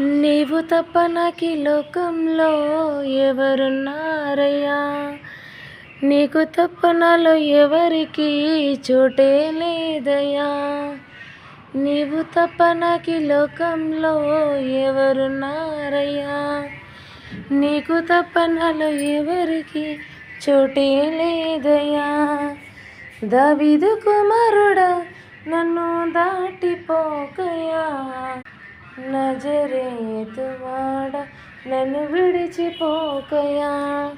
నీవు తప్ప నాకీ లోకంలో ఎవరున్నారయ్యా? నీకు తప్ప నాలో ఎవరికి చోటే లేదయ్యా. నీవు తప్ప నాకీ లోకంలో ఎవరున్నారయ్యా? నీకు తప్ప నాలో ఎవరికి చోటే లేదయ్యా. దావీదు కుమారుడా, నన్ను దాటిపోకయ్యా. నజరేతువాడ, నన్ను విడిచిపోకయ్యా.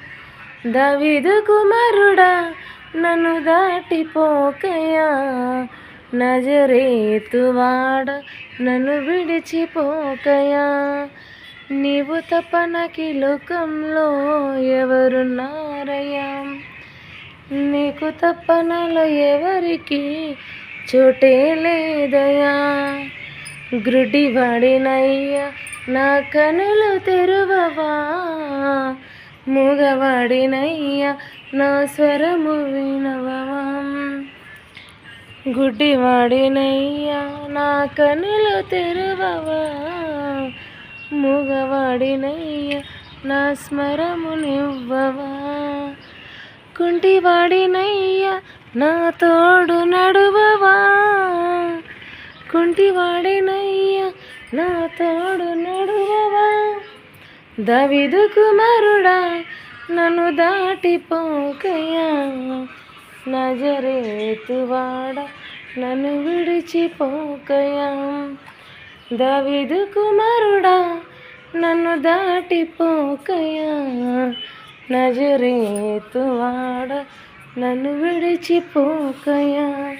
దావీదు కుమారుడా, నన్ను దాటిపోకయ్యా. నజరేతువాడ, నన్ను విడిచిపోకయ్యా. నీవు తప్ప నాకీ లోకంలో ఎవరున్నారయ్యా? నీకు తప్ప నాలో ఎవరికి చోటే లేదయ్యా. గ్రుడ్డివాడినయ్యా, నా కనులు తెరువవా. మూగవాడినయ్యా, నా స్వరము వినవా. గుడ్డివాడినయ్యా, నా కనులు తెరువవా. మూగవాడినయ్యా, నా స్మరమునివ్వవా. కుంటివాడినయ్యా, నా తోడు నడువవా. కుంటివాడినయ్యా, నా తోడు నడువవా. దావీదు కుమారుడా, నన్ను దాటిపోకయ్యా. నజరేతువాడ, నన్ను విడిచిపోకయ్యా. దావీదు కుమారుడా, నన్ను దాటిపోకయ్యా. నజరేతువాడ, నన్ను విడిచిపోకయ్యా.